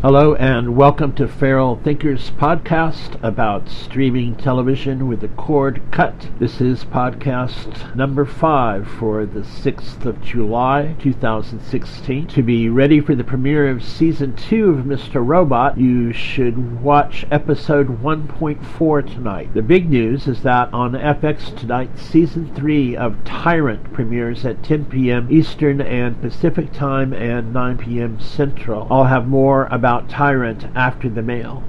Hello and welcome to Feral Thinkers podcast about streaming television with a cord cut. This is podcast number 5 for the 6th of July 2016. To be ready for the premiere of season 2 of Mr. Robot, you should watch episode 1.4 tonight. The big news is that on FX tonight, season 3 of Tyrant premieres at 10 p.m. Eastern and Pacific time and 9 p.m. Central. I'll have more about Tyrant after the mail.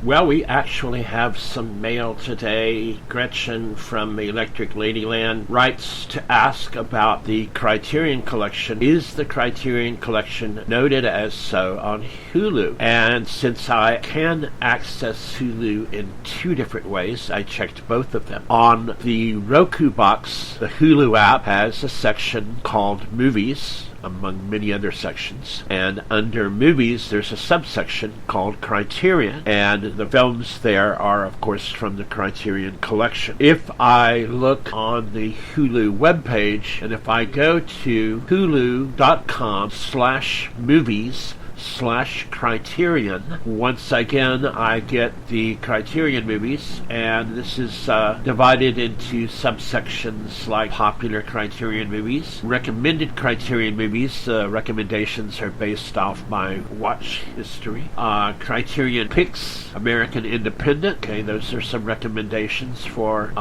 Well, we actually have some mail today. Gretchen from Electric Ladyland writes to ask about the Criterion Collection. Is the Criterion Collection noted as so on HULU? And since I can access HULU in 2 different ways, I checked both of them. On the Roku box, the HULU app has a section called Movies, among many other sections, and under Movies there's a subsection called Criterion, and the films there are of course from the Criterion Collection. If I look on the HULU webpage, and if I go to hulu.com/movies/Criterion, once again I get the Criterion movies, and this is divided into subsections like popular Criterion movies, recommended Criterion movies. Recommendations are based off my watch history. Criterion Picks, American Independent. Okay, those are some recommendations for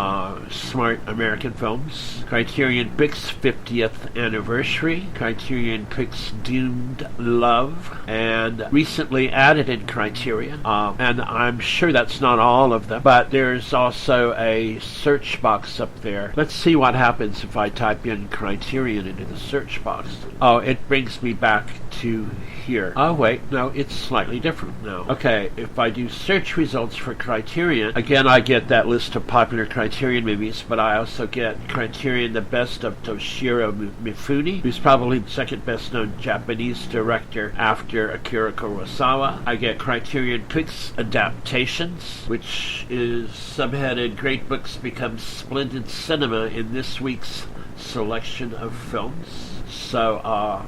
smart American films. Criterion Picks 50th Anniversary. Criterion Picks Doomed Love. And recently added in Criterion, and I'm sure that's not all of them, but there's also a search box up there. Let's see what happens if I type in Criterion into the search box. Oh, it brings me back to here. Oh wait, no, it's slightly different now. Okay, if I do search results for Criterion, again I get that list of popular Criterion movies, but I also get Criterion The Best of Toshiro Mifune, who's probably the second best known Japanese director after Akira Kurosawa. I get Criterion Picks Adaptations, which is subheaded Great Books Become Splendid Cinema in this week's selection of films. So,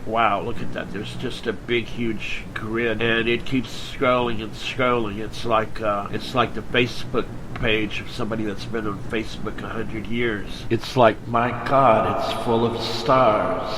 wow, look at that. There's just a big, huge grid, and it keeps scrolling and scrolling. It's like the Facebook page of somebody that's been on Facebook 100 years. It's like, my God, it's full of stars,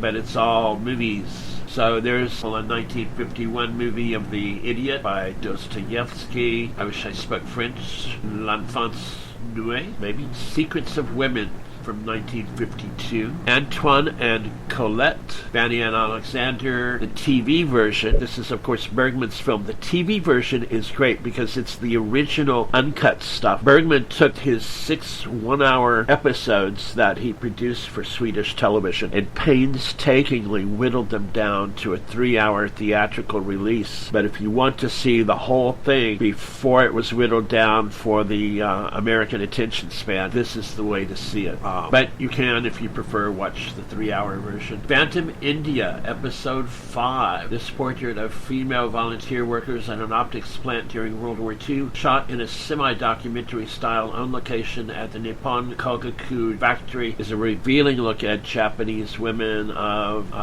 but it's all movies. So there's a 1951 movie of The Idiot by Dostoevsky. I wish I spoke French. L'Enfance Noue, maybe. Secrets of Women from 1952. Antoine and Colette, Fanny and Alexander, the TV version. This is, of course, Bergman's film. The TV version is great because it's the original uncut stuff. Bergman took his 6 one-hour episodes that he produced for Swedish television and painstakingly whittled them down to a 3-hour theatrical release. But if you want to see the whole thing before it was whittled down for the American attention span, this is the way to see it. But you can, if you prefer, watch the 3-hour version. Phantom India, Episode 5. This portrait of female volunteer workers at an optics plant during World War II, shot in a semi-documentary style on location at the Nippon Kogaku factory, is a revealing look at Japanese women of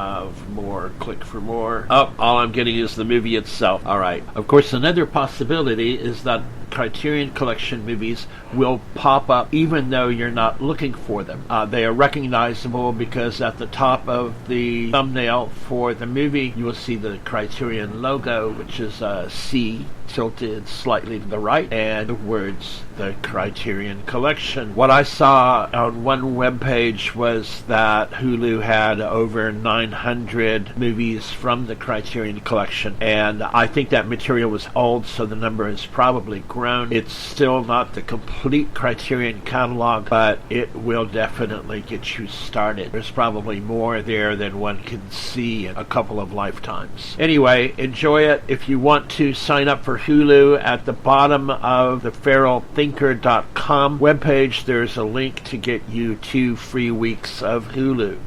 more. Click for more. Oh, all I'm getting is the movie itself. Alright. Of course, another possibility is that Criterion Collection movies will pop up even though you're not looking for them. They are recognizable because at the top of the thumbnail for the movie you will see the Criterion logo, which is a C tilted slightly to the right, and the words the Criterion Collection. What I saw on one webpage was that Hulu had over 900 movies from the Criterion Collection, and I think that material was old, so the number has probably grown. It's still not the complete Criterion catalog, but it will definitely get you started. There's probably more there than one can see in a couple of lifetimes. Anyway, enjoy it. If you want to sign up for Hulu, at the bottom of the feralthinker.com webpage, there's a link to get you 2 free weeks of Hulu.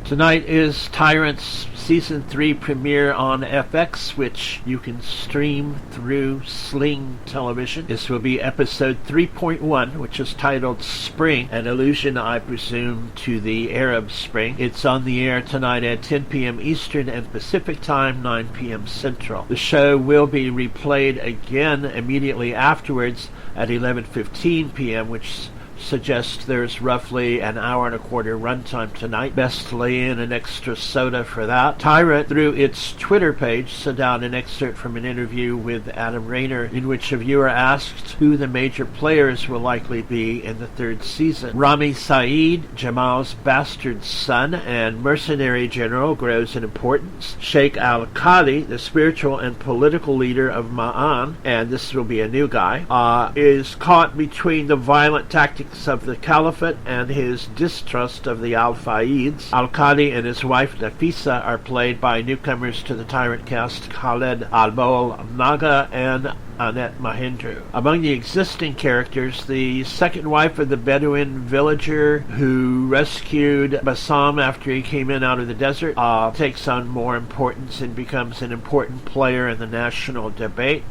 Tonight is Tyrant's Season 3 premiere on FX, which you can stream through Sling Television. This will be episode 3.1, which is titled Spring, an allusion, I presume, to the Arab Spring. It's on the air tonight at 10 p.m. Eastern and Pacific Time, 9 p.m. Central. The show will be replayed again immediately afterwards at 11:15 p.m., which suggests there's roughly an hour and a quarter runtime tonight. Best lay in an extra soda for that. Tyrant, through its Twitter page, sent out an excerpt from an interview with Adam Rayner in which a viewer asked who the major players will likely be in the third season. Rami Saeed, Jamal's bastard son and mercenary general, grows in importance. Sheikh al-Qadi, the spiritual and political leader of Ma'an, and this will be a new guy, is caught between the violent tactics of the Caliphate and his distrust of the Al-Faids. Al-Qadi and his wife Nafisa are played by newcomers to the Tyrant cast Khaled Al-Bol Naga and Annette Mahindra. Among the existing characters, the second wife of the Bedouin villager who rescued Bassam after he came in out of the desert takes on more importance and becomes an important player in the national debate.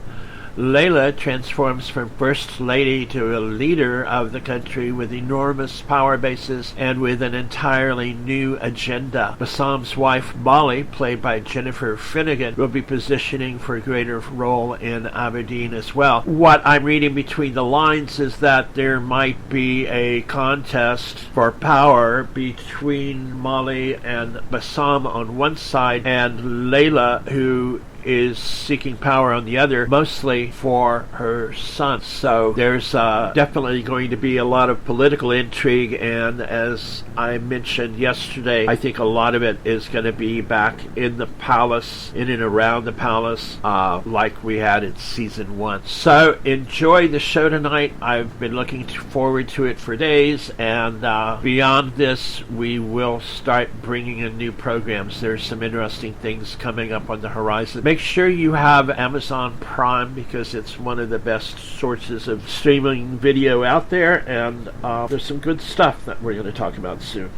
Layla transforms from First Lady to a leader of the country with enormous power bases and with an entirely new agenda. Bassam's wife, Molly, played by Jennifer Finnegan, will be positioning for a greater role in Aberdeen as well. What I'm reading between the lines is that there might be a contest for power between Molly and Bassam on one side and Layla, who is seeking power on the other, mostly for her son. So there's definitely going to be a lot of political intrigue, and as I mentioned yesterday, I think a lot of it is going to be back in the palace, in and around the palace, like we had in season 1. So enjoy the show tonight. I've been looking forward to it for days, and beyond this, we will start bringing in new programs. There's some interesting things coming up on the horizon. Make sure you have Amazon Prime, because it's one of the best sources of streaming video out there, and there's some good stuff that we're going to talk about soon.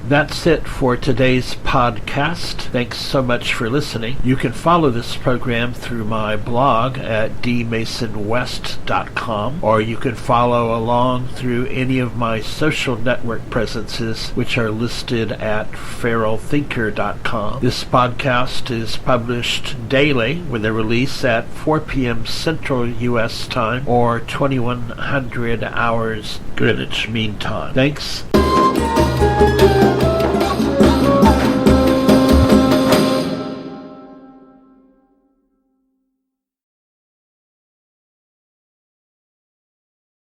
That's it for today's podcast. Thanks so much for listening. You can follow this program through my blog at dmasonwest.com, or you can follow along through any of my social network presences, which are listed at feralthinker.com. This podcast is published daily with a release at 4 p.m. Central U.S. time, or 2100 hours Greenwich Mean Time. Thanks.